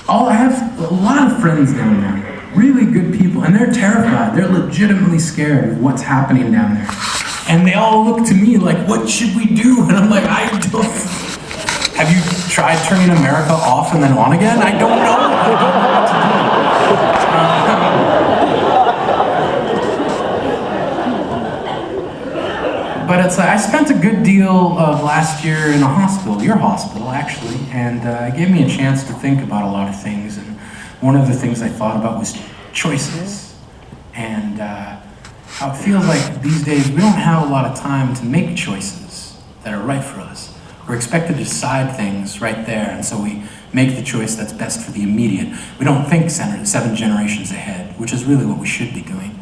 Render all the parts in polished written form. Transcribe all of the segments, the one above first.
I have a lot of friends down there, really good people, and they're terrified. They're legitimately scared of what's happening down there. And they all look to me like, what should we do? And I'm like, I don't... Have you tried turning America off and then on again? I don't know. I don't know what to do. But it's like, I spent a good deal of last year in a hospital, your hospital actually, and it gave me a chance to think about a lot of things. And one of the things I thought about was choices. And how it feels like these days we don't have a lot of time to make choices that are right for us. We're expected to decide things right there, and so we make the choice that's best for the immediate. We don't think 7 generations ahead, which is really what we should be doing.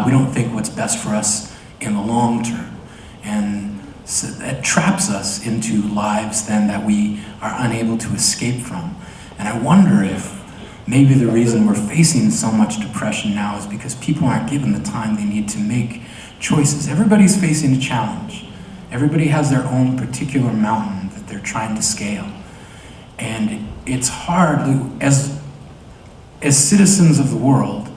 We don't think what's best for us in the long term. And so that traps us into lives then that we are unable to escape from. And I wonder if maybe the reason we're facing so much depression now is because people aren't given the time they need to make choices. Everybody's facing a challenge. Everybody has their own particular mountain that they're trying to scale. And it's hard, as citizens of the world,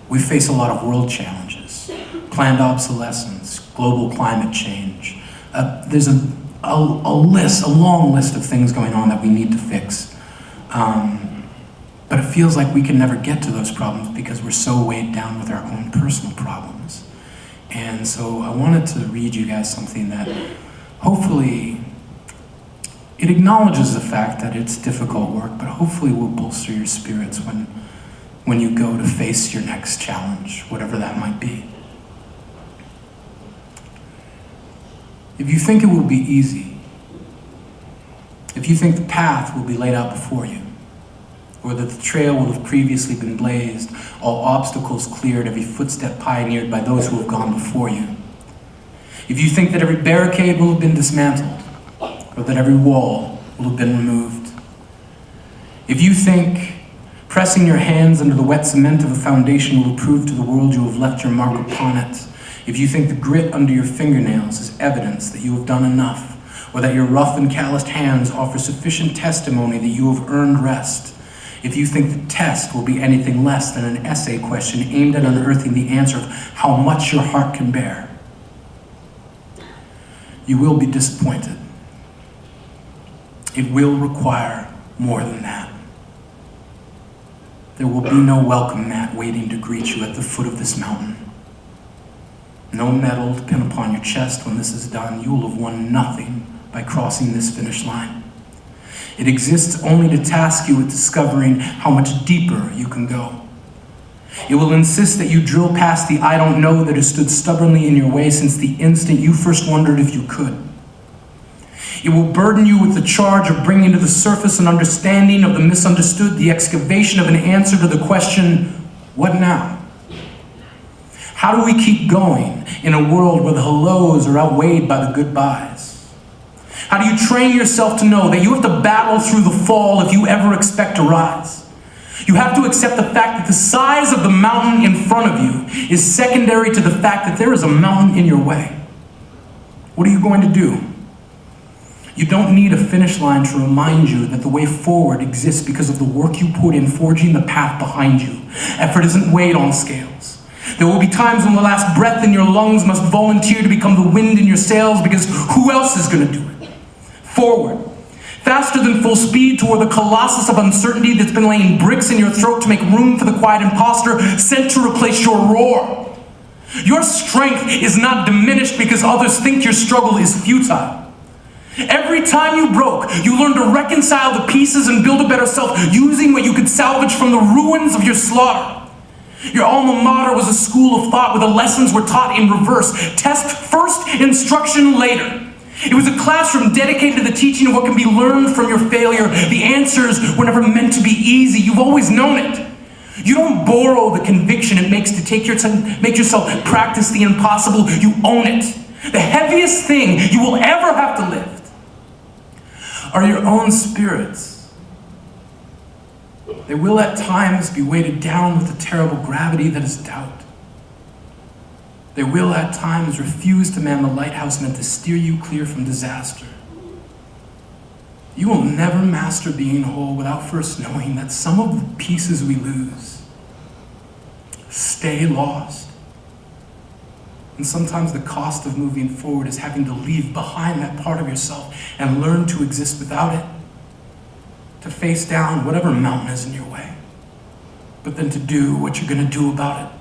we face a lot of world challenges. Planned obsolescence, global climate change. There's a long list of things going on that we need to fix. But it feels like we can never get to those problems because we're so weighed down with our own personal problems. And so I wanted to read you guys something that hopefully it acknowledges the fact that it's difficult work, but hopefully will bolster your spirits when you go to face your next challenge, whatever that might be. If you think it will be easy, if you think the path will be laid out before you, or that the trail will have previously been blazed, all obstacles cleared, every footstep pioneered by those who have gone before you. If you think that every barricade will have been dismantled, or that every wall will have been removed. If you think pressing your hands under the wet cement of a foundation will prove to the world you have left your mark upon it. If you think the grit under your fingernails is evidence that you have done enough, or that your rough and calloused hands offer sufficient testimony that you have earned rest. If you think the test will be anything less than an essay question aimed at unearthing the answer of how much your heart can bear, you will be disappointed. It will require more than that. There will be no welcome mat waiting to greet you at the foot of this mountain. No medal to pin upon your chest when this is done. You will have won nothing by crossing this finish line. It exists only to task you with discovering how much deeper you can go. It will insist that you drill past the I don't know that has stood stubbornly in your way since the instant you first wondered if you could. It will burden you with the charge of bringing to the surface an understanding of the misunderstood, the excavation of an answer to the question, what now? How do we keep going in a world where the hellos are outweighed by the goodbyes? How do you train yourself to know that you have to battle through the fall if you ever expect to rise? You have to accept the fact that the size of the mountain in front of you is secondary to the fact that there is a mountain in your way. What are you going to do? You don't need a finish line to remind you that the way forward exists because of the work you put in forging the path behind you. Effort isn't weighed on scales. There will be times when the last breath in your lungs must volunteer to become the wind in your sails because who else is going to do it? Forward, faster than full speed toward the colossus of uncertainty that's been laying bricks in your throat to make room for the quiet imposter sent to replace your roar. Your strength is not diminished because others think your struggle is futile. Every time you broke, you learned to reconcile the pieces and build a better self using what you could salvage from the ruins of your slaughter. Your alma mater was a school of thought where the lessons were taught in reverse. Test first, instruction later. It was a classroom dedicated to the teaching of what can be learned from your failure. The answers were never meant to be easy. You've always known it. You don't borrow the conviction it makes to make yourself practice the impossible. You own it. The heaviest thing you will ever have to lift are your own spirits. They will at times be weighted down with the terrible gravity that is doubt. They will at times refuse to man the lighthouse meant to steer you clear from disaster. You will never master being whole without first knowing that some of the pieces we lose stay lost. And sometimes the cost of moving forward is having to leave behind that part of yourself and learn to exist without it, to face down whatever mountain is in your way, but then to do what you're going to do about it.